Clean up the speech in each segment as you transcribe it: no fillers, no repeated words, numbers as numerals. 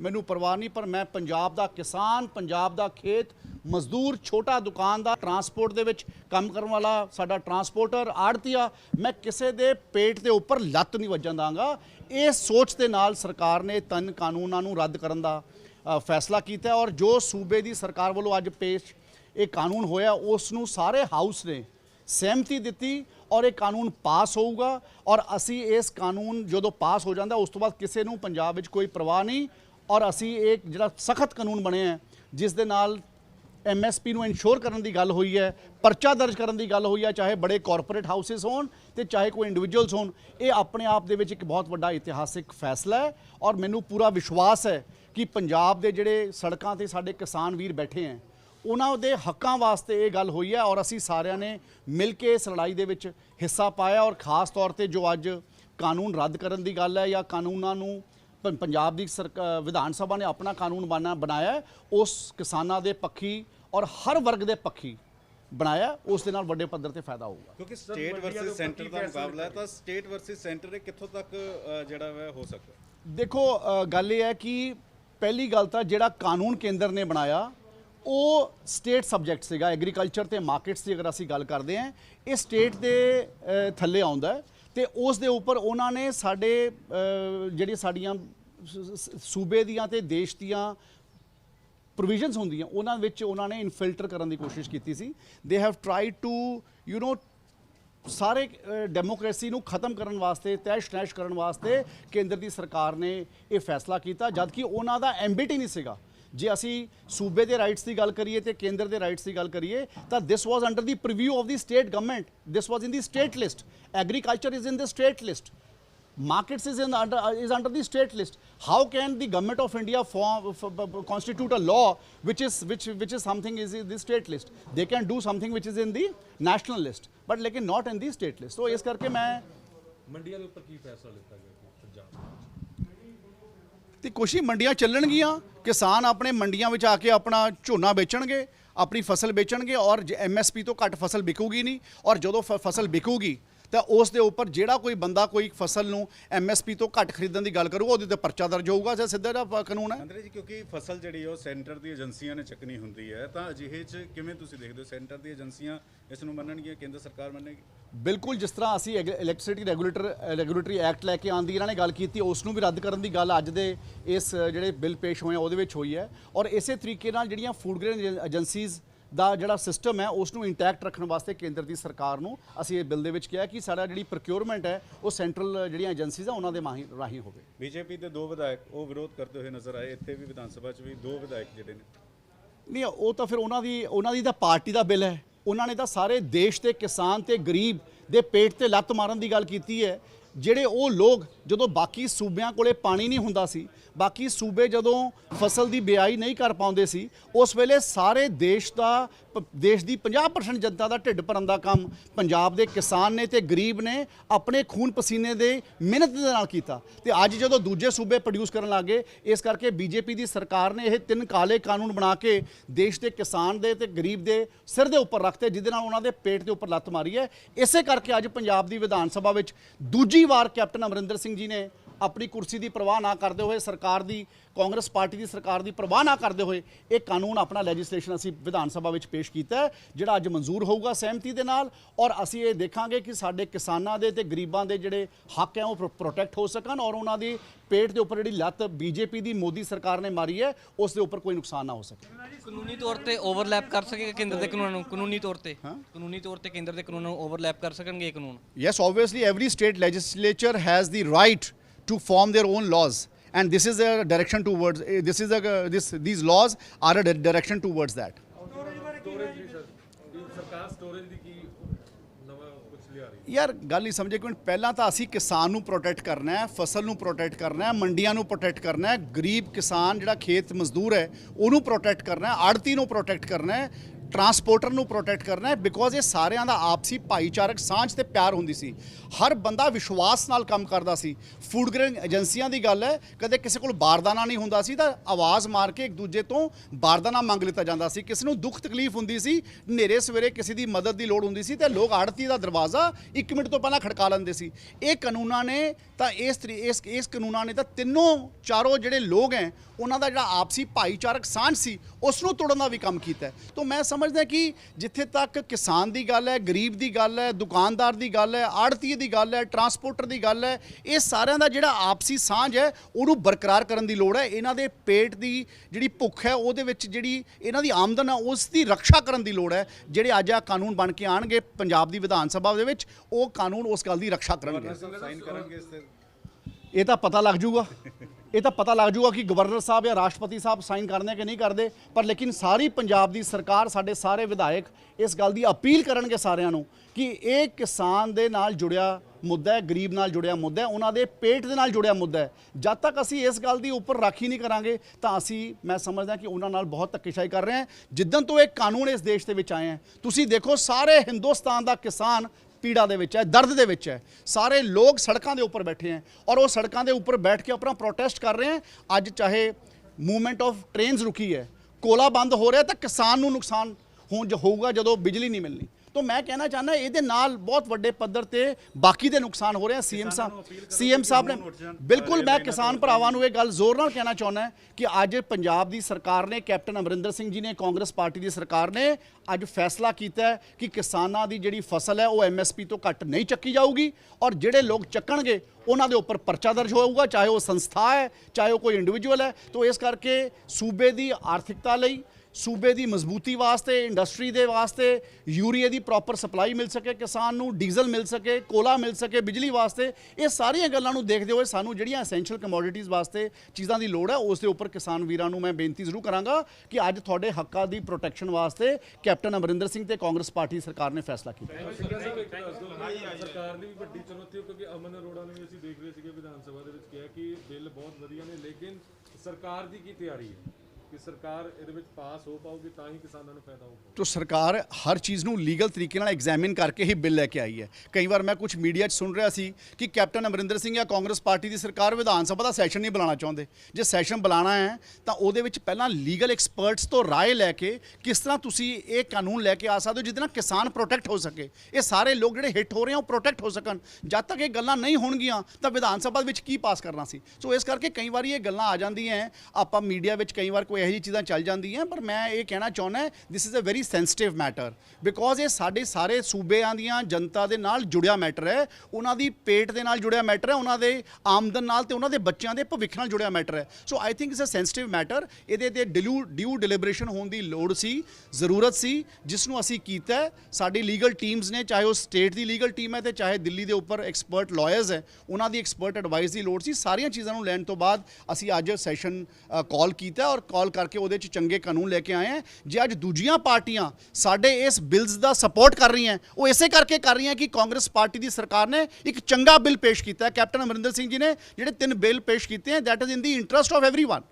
मैनू परवाह नहीं, पर मैं पंजाब दा किसान, पंजाब दा खेत मजदूर, छोटा दुकानदार, ट्रांसपोर्ट दे विच काम करन वाला साडा ट्रांसपोर्टर, आड़तिया, मैं किसी दे पेट दे उपर लत्त नहीं वजन दांगा। इस सोच दे नाल सरकार ने 3 कानूनां नूं रद्द करन दा फैसला किया और जो सूबे की सरकार वालों अज पेश एक कानून होया उस नूं सारे हाउस ने सहमति दी और एक कानून पास होगा और असी इस कानून जो पास हो जाता उस तो बाद किसी नूं पंजाब विच कोई परवाह नहीं और असी एक जिहड़ा सख्त कानून बने हैं जिस दे नाल MSP नूं इंश्योर करने की गल हुई है, परचा दर्ज करने की गल हुई है, चाहे बड़े कॉरपोरेट हाउसिस होण ते चाहे कोई इंडिविजुअल्स होण। ये अपने आप दे विच एक बहुत बड़ा इतिहासिक फैसला है और मैनूं पूरा विश्वास है कि पंजाब दे जिहड़े सड़कां ते साडे किसान वीर बैठे हैं उन्हां दे हक्कां वास्ते ये गल हुई है और असी सारिਆਂ ने मिल के इस लड़ाई दे विच हिस्सा पाया और खास तौर पर जो अज कानून रद्द करने की गल है या कानूनां नूं पंजाब की विधान सभा ने अपना कानून बनाया उस किसानों के पक्षी और हर वर्ग के पक्षी बनाया, उस दे नाल वड्डे पद्धर ते फायदा होगा। क्योंकि स्टेट वर्सेस सेंटर का मुकाबला है तो स्टेट वर्सेस सेंटर कित्थों तक जिहड़ा वह हो सकता है? देखो गल ये है कि पहली गल तो जिहड़ा कानून केंद्र ने बनाया वो स्टेट सब्जैक्ट सीगा, एग्रीकल्चर ते मार्केट्स की अगर असी गल करते हैं ये स्टेट के थल्ले आउंदा है ते उस दे उपर उन्होंने साडे जिहड़ी साडियां सूबे दियां ते देश दियां प्रोविजनस होंदियां उन्हां विच उन्होंने इनफिल्टर करने की कोशिश की सी। दे हैव ट्राई टू सारे डेमोक्रेसी नूं खत्म करने वास्ते, तैश नैश करने वास्ते केंद्र की सरकार ने यह फैसला किया जबकि उन्हां दा एम्बिट ही नहीं सीगा। जे असी सूबे के राइट्स की गल करिए तो केंद्र के राइट्स की गल करिए तो this was under the preview of the state government, this was in the state list, agriculture is in the state list, markets is under the state list. How can the government of India constitute a law which is something is in the state list? They can do something which is in the national list but लेकिन not in the state list. So इस करके मैं मंडियां के ऊपर की फैसला लेता गया पंजाब ते कुछ ही मंडियां चलणगियां, किसान अपने मंडियां विच आके अपना झोना बेचणगे, अपनी फसल बेचणगे और MSP तो घट फसल बिकूगी नहीं और जो फसल बिकूगी तो उस दे उपर जिहड़ा कोई बंदा कोई फसल नूं MSP तो घट खरीदण की गल करूगा उहदे ते परचा दर्ज होगा। जो सीधा जिहा कानून है अंदर जी, क्योंकि फसल जिहड़ी है सेंटर दी एजेंसियां ने चकनी हुंदी है तो अजिहे च किवें तुसीं देखदे हो सेंटर दी एजेंसियां इस नूं मन्नणगीਆਂ, केंद्र सरकार मन्नेगी? बिल्कुल जिस तरह असी इलैक्ट्रिसिटी रेगूलेटरी एक्ट लैके आंदी इन्हां ने गल कीती उस नूं भी रद्द करन दी गल अज दे इस जिहड़े बिल पेश होए उहदे विच होई है और इसे तरीके नाल जिहड़ियां फूड ग्रेन एजेंसीज़ ਦਾ ਜਿਹੜਾ ਸਿਸਟਮ है उसनूं इंटैक्ट रखने वास्ते केंद्र की सरकार नूं असीं इह बिल दे विच किहा कि साडा जिहड़ी प्रोक्योरमेंट है वो सेंट्रल जिहड़ियां एजेंसीज़ आ उन्हां दे राही होवे। बीजेपी के 2 विधायक वो विरोध करते हुए नज़र आए, इत्थे भी विधान सभा च भी 2 विधायक जिहड़े ने नहीं वो तो फिर उन्हां दी तां पार्टी का बिल है, उन्होंने तो सारे देश के किसान ते गरीब दे पेट ते लत्त मारन की गल कीती है। ਜਿਹੜੇ ਉਹ लोग ਜਦੋਂ बाकी सूबियां कोले पानी नहीं हुंदा सी, बाकी सूबे ਜਦੋਂ फसल की बियाई नहीं कर पाउंदे सी उस वेले सारे देश की 50% जनता का ढिड भरन का काम पंजाब के किसान ने ते गरीब ने अपने खून पसीने दे मेहनत दे नाल कीता ते अज जो दूजे सूबे प्रोड्यूस करन लग गए इस करके बीजेपी की सरकार ने यह 3 काले कानून बना के देश के किसान दे ते गरीब के सिर के उपर रखते जिहदे नाल उन्हां दे पेट के उपर लत्त मारी है। इसे करके अज पंजाब की विधान सभा विच दूजी वार कैप्टन अमरिंदर सिंह जी ने अपनी कुर्सी की परवाह ना करते हुए सरकार की कांग्रेस पार्टी की सरकार की परवाह ना करते हुए एक कानून अपना लैजिस्लेशन असी विधान सभा विच पेश किया है जिहड़ा अज मंजूर होगा सहमति के नाल और असी ये देखांगे कि साडे किसानां दे ते गरीबां दे जिहड़े हक है वो प्रोटैक्ट हो सकन और उन्हां दी पेट के उपर जिहड़ी लत्त बीजेपी की मोदी सरकार ने मारी है उस दे उपर कोई नुकसान ना हो सके। कानूनी तौर पर ओवरलैप कर सकेगा केंद्र के कानून कानूनी तौर पर केंद्र के कानून ओवरलैप कर सकणगे ये कानून? Yes, obviously every state legislature has the right to form their own laws and this is a direction towards these laws are a direction towards that. सरकार स्टोरेज दी की नवा कुछ लिया रही यार गल नहीं समझे कि पहला तो असी किसान नूं प्रोटैक्ट करना है, फसल नूं प्रोटैक्ट करना है, मंडियां नूं प्रोटैक्ट करना है, गरीब किसान जिहड़ा खेत मजदूर है उन्होंने प्रोटैक्ट करना है, आड़ती नूं प्रोटैक्ट करना है, ਟਰਾਂਸਪੋਰਟਰ ਨੂੰ ਪ੍ਰੋਟੈਕਟ ਕਰਨਾ ਹੈ ਬਿਕੋਜ਼ ਇਹ ਸਾਰਿਆਂ ਦਾ ਆਪਸੀ ਭਾਈਚਾਰਕ ਸਾਂਝ ਤੇ ਪਿਆਰ ਹੁੰਦੀ ਸੀ। ਹਰ ਬੰਦਾ ਵਿਸ਼ਵਾਸ ਨਾਲ ਕੰਮ ਕਰਦਾ ਸੀ। ਫੂਡ ਗ੍ਰੇਨ ਏਜੰਸੀਆਂ ਦੀ ਗੱਲ ਹੈ, ਕਦੇ ਕਿਸੇ ਕੋਲ ਬਾਰਦਾਨਾ ਨਹੀਂ ਹੁੰਦਾ ਸੀ ਤਾਂ ਆਵਾਜ਼ ਮਾਰ ਕੇ ਇੱਕ ਦੂਜੇ ਤੋਂ ਬਾਰਦਾਨਾ ਮੰਗ ਲਿੱਤਾ ਜਾਂਦਾ ਸੀ। ਕਿਸੇ ਨੂੰ ਦੁੱਖ ਤਕਲੀਫ ਹੁੰਦੀ ਸੀ, ਹਨੇਰੇ ਸਵੇਰੇ ਕਿਸੇ ਦੀ ਮਦਦ ਦੀ ਲੋੜ ਹੁੰਦੀ ਸੀ ਤੇ ਲੋਕ ਆੜਤੀ ਦਾ ਦਰਵਾਜ਼ਾ 1 ਮਿੰਟ ਤੋਂ ਪਹਿਲਾਂ ਖੜਕਾ ਲੈਂਦੇ ਸੀ। ਇਹ ਕਾਨੂੰਨਾਂ ਨੇ ਤਾਂ ਇਸ ਕਾਨੂੰਨਾਂ ਨੇ ਤਾਂ ਚਾਰੋਂ ਜਿਹੜੇ ਲੋਕ ਹੈ ਉਹਨਾਂ ਦਾ ਜਿਹੜਾ ਆਪਸੀ ਭਾਈਚਾਰਕ ਸਾਂਝ ਸੀ ਉਸ ਨੂੰ ਤੋੜਨ ਦਾ ਵੀ ਕੰਮ ਕੀਤਾ ਹੈ। ਤਾਂ ਮੈਂ ਸਮਝਦਾ ਕਿ ਜਿੱਥੇ ਤੱਕ ਕਿਸਾਨ ਦੀ ਗੱਲ ਹੈ, ਗਰੀਬ ਦੀ ਗੱਲ ਹੈ, ਦੁਕਾਨਦਾਰ ਦੀ ਗੱਲ ਹੈ, ਆੜਤੀ ਦੀ ਗੱਲ ਹੈ, ਟਰਾਂਸਪੋਰਟਰ ਦੀ ਗੱਲ ਹੈ, ਇਹ ਸਾਰਿਆਂ ਦਾ ਜਿਹੜਾ ਆਪਸੀ ਸਾਂਝ ਹੈ ਉਹਨੂੰ ਬਰਕਰਾਰ ਕਰਨ ਦੀ ਲੋੜ ਹੈ। ਇਹਨਾਂ ਦੇ ਪੇਟ ਦੀ ਜਿਹੜੀ ਭੁੱਖ ਹੈ ਉਹਦੇ ਵਿੱਚ ਜਿਹੜੀ ਇਹਨਾਂ ਦੀ ਆਮਦਨ ਹੈ ਉਸ ਦੀ ਰੱਖਿਆ ਕਰਨ ਦੀ ਲੋੜ ਹੈ। ਜਿਹੜੇ ਅੱਜ ਆ ਕਾਨੂੰਨ ਬਣ ਕੇ ਆਣਗੇ ਪੰਜਾਬ ਦੀ ਵਿਧਾਨ ਸਭਾ ਦੇ ਵਿੱਚ, ਉਹ ਕਾਨੂੰਨ ਉਸ ਗੱਲ ਦੀ ਰੱਖਿਆ ਕਰਨਗੇ। ਸਾਈਨ ਕਰਨਗੇ ਇਸ ਤੇ? ਇਹ ਤਾਂ ਪਤਾ ਲੱਗ ਜਾਊਗਾ, ਇਹ ਤਾਂ ਪਤਾ ਲੱਗ ਜਾਊਗਾ ਕਿ ਗਵਰਨਰ ਸਾਹਿਬ ਜਾਂ ਰਾਸ਼ਟਰਪਤੀ ਸਾਹਿਬ ਸਾਈਨ ਕਰਨੇ ਕਿ ਨਹੀਂ ਕਰਦੇ। ਪਰ ਲੇਕਿਨ ਸਾਰੀ ਪੰਜਾਬ ਦੀ ਸਰਕਾਰ, ਸਾਡੇ ਸਾਰੇ ਵਿਧਾਇਕ ਇਸ ਗੱਲ ਦੀ ਅਪੀਲ ਕਰਨਗੇ ਸਾਰਿਆਂ ਨੂੰ ਕਿ ਇਹ ਕਿਸਾਨ ਦੇ ਨਾਲ ਜੁੜਿਆ ਮੁੱਦਾ ਹੈ, ਗਰੀਬ ਨਾਲ ਜੁੜਿਆ ਮੁੱਦਾ ਹੈ, ਉਹਨਾਂ ਦੇ ਪੇਟ ਦੇ ਨਾਲ ਜੁੜਿਆ ਮੁੱਦਾ ਹੈ। ਜਦ ਤੱਕ ਅਸੀਂ ਇਸ ਗੱਲ ਦੀ ਉੱਪਰ ਰਾਖੀ ਨਹੀਂ ਕਰਾਂਗੇ ਤਾਂ ਮੈਂ ਸਮਝਦਾ ਕਿ ਉਹਨਾਂ ਨਾਲ ਬਹੁਤ ਧੱਕੇਸ਼ਾਹੀ ਕਰ ਰਹੇ ਹਾਂ। ਜਿੱਦਣ ਤੋਂ ਇਹ ਕਾਨੂੰਨ ਇਸ ਦੇਸ਼ ਦੇ ਵਿੱਚ ਆਏ हैं, ਤੁਸੀਂ ਦੇਖੋ ਸਾਰੇ ਹਿੰਦੁਸਤਾਨ ਦਾ ਕਿਸਾਨ ਪੀੜਾ ਦੇ ਵਿੱਚ ਹੈ, ਦਰਦ ਦੇ ਵਿੱਚ ਹੈ। ਸਾਰੇ ਲੋਕ ਸੜਕਾਂ ਦੇ ਉੱਪਰ ਬੈਠੇ ਹੈ ਔਰ ਉਹ ਸੜਕਾਂ ਦੇ ਉੱਪਰ ਬੈਠ ਕੇ ਆਪਣਾ ਪ੍ਰੋਟੈਸਟ ਕਰ ਰਹੇ ਹੈ। ਅੱਜ ਚਾਹੇ ਮੂਵਮੈਂਟ ਆਫ ਟ੍ਰੇਨਸ ਰੁਕੀ ਹੈ, ਕੋਲਾ ਬੰਦ ਹੋ ਰਿਹਾ ਤਾਂ ਕਿਸਾਨ ਨੂੰ ਨੁਕਸਾਨ ਹੋਊਗਾ ਜਦੋਂ ਬਿਜਲੀ ਨਹੀਂ ਮਿਲਣੀ। तो मैं कहना चाहना ये नाल बहुत वड्डे पद्धर ते बाकी दे नुकसान हो रहे हैं। सीएम साहब ने बिल्कुल, मैं किसान भरावां नूं ये गल जोर नाल कहना चाहुंदा कि अज पंजाब दी सरकार ने, कैप्टन अमरिंदर सिंह जी ने, कांग्रेस पार्टी दी सरकार ने अज फैसला किया है कि किसानां दी जिहड़ी फसल है वो MSP तो घट नहीं चक्की जाऊगी और जिहड़े लोग चक्कणगे उन्हां दे उपर परचा दर्ज होऊगा, चाहे वो संस्था है चाहे वो कोई इंडिविजुअल है। तो इस करके सूबे दी आर्थिकता लई, सूबे की मजबूती वास्ते, इंडस्ट्री के वास्ते यूरिया की प्रॉपर सप्लाई मिल सके, किसान नूं डीजल मिल सके, कोला मिल सके, बिजली वास्ते, ये सारिया गल्लां नूं देखते हुए सानूं जिहड़ियां एसेंशियल कमोडिटीज़ वास्ते चीज़ों की लोड़ है उस दे उपर किसान वीरां नूं मैं बेनती जरूर करांगा कि अज तुहाडे हक्कां की प्रोटैक्शन वास्ते कैप्टन अमरिंदर सिंह ते कांग्रेस पार्टी सरकार ने फैसला किया। ਸਰਕਾਰ ਦੀ ਵੀ ਵੱਡੀ ਚੁਣੌਤੀ ਹੈ ਕਿਉਂਕਿ ਅਮਨ ਅਰੋੜਾ ਨੂੰ ਵੀ ਅਸੀਂ ਦੇਖ ਰਹੇ ਸੀਗੇ ਵਿਧਾਨ ਸਭਾ ਦੇ ਵਿੱਚ ਕਿਹਾ ਕਿ ਬਿੱਲ ਬਹੁਤ ਵਧੀਆ ਨੇ, ਲੇਕਿਨ ਸਰਕਾਰ ਦੀ ਕੀ ਤਿਆਰੀ ਹੈ कि सरकार ਇਹਦੇ ਵਿੱਚ ਪਾਸ ਹੋ ਪਾਊਗੀ ਤਾਂ ਹੀ ਕਿਸਾਨਾਂ ਨੂੰ ਫਾਇਦਾ ਹੋਊਗਾ। तो सरकार हर चीज़ ਨੂੰ ਲੀਗਲ ਤਰੀਕੇ ਨਾਲ ਐਗਜ਼ਾਮਿਨ ਕਰਕੇ ਹੀ ਬਿੱਲ ਲੈ ਕੇ ਆਈ ਹੈ। ਕਈ ਵਾਰ ਮੈਂ ਕੁਝ ਮੀਡੀਆ 'ਚ ਸੁਣ ਰਿਹਾ ਸੀ ਕਿ ਕੈਪਟਨ ਅਮਰਿੰਦਰ ਸਿੰਘ ਜਾਂ ਕਾਂਗਰਸ ਪਾਰਟੀ ਦੀ ਸਰਕਾਰ ਵਿਧਾਨ ਸਭਾ ਦਾ ਸੈਸ਼ਨ ਨਹੀਂ ਬੁਲਾਉਣਾ ਚਾਹੁੰਦੇ। ਜੇ ਸੈਸ਼ਨ ਬੁਲਾਉਣਾ ਹੈ ਤਾਂ ਉਹਦੇ ਵਿੱਚ ਪਹਿਲਾਂ ਲੀਗਲ ਐਕਸਪਰਟਸ ਤੋਂ ਰਾਏ ਲੈ ਕੇ ਕਿਸ ਤਰ੍ਹਾਂ ਤੁਸੀਂ ਇਹ ਕਾਨੂੰਨ ਲੈ ਕੇ ਆ ਸਕਦੇ ਹੋ ਜਿਹਦੇ ਨਾਲ ਕਿਸਾਨ ਪ੍ਰੋਟੈਕਟ ਹੋ ਸਕੇ, ਇਹ ਸਾਰੇ ਲੋਕ ਜਿਹੜੇ ਹਿੱਟ ਹੋ ਰਹੇ ਆ ਉਹ ਪ੍ਰੋਟੈਕਟ ਹੋ ਸਕਣ। ਜਦ ਤੱਕ ਇਹ ਗੱਲਾਂ ਨਹੀਂ ਹੋਣਗੀਆਂ ਤਾਂ ਵਿਧਾਨ ਸਭਾ ਵਿੱਚ ਕੀ ਪਾਸ ਕਰਨਾ ਸੀ। ਸੋ ਇਸ ਕਰਕੇ ਕਈ ਵਾਰੀ ਇਹ ਗੱਲਾਂ ਆ ਜਾਂਦੀਆਂ, ਆਪਾਂ ਮੀਡੀਆ ਵਿੱਚ ਕਈ ਵਾਰ ਕੋਈ ਇਹੋ ਜਿਹੀ ਚੀਜ਼ਾਂ ਚੱਲ ਜਾਂਦੀਆਂ, पर मैं ये कहना चाहना this is a very sensitive matter because ये साढ़े सारे सूबे दियां जनता दे नाल जुड़िया मैटर है, उन्हां दी पेट दे नाल जुड़िया मैटर है, उन्हां दे आमदन नाल ते उन्हां दे बच्चों दे भविख नाल जुड़िया मैटर है। So I think it's a sensitive matter, इहदे ते ड्यू डिलिबरेशन होने की लोड़ सी, जरूरत सी, जिसनूं असीं कीता है। साडी लीगल टीम्स ने, चाहे वो स्टेट की लीगल टीम है तो चाहे दिल्ली के उपर एक्सपर्ट लॉयर्स है, उन्हां दी एक्सपर्ट एडवाइस की लोड़ सी। सारियां चीज़ां नूं लैण तो बाद असीं अज सैशन कॉल किया और कॉल करके उहदे च चंगे कानून लेके आए हैं। जे अज दूजियां पार्टियां साडे इस बिल्स का सपोर्ट कर रही हैं, वो इसे करके कर रही हैं कि कांग्रेस पार्टी की सरकार ने एक चंगा बिल पेश किया है। कैप्टन अमरिंदर सिंह जी ने जिहड़े 3 बिल पेश किए हैं, that is in the interest of everyone.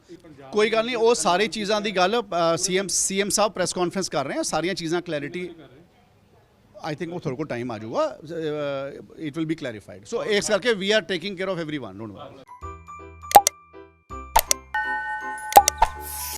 कोई गल नहीं, वो सारी चीज़ों की गल सीएम साहब प्रेस कॉन्फ्रेंस कर रहे हैं, सारिया चीज़ां क्लैरिटी आई थिंक वो थोड़ा को टाइम आ जाऊगा, it will be clarified. So इस करके we are taking care of everyone, don't worry.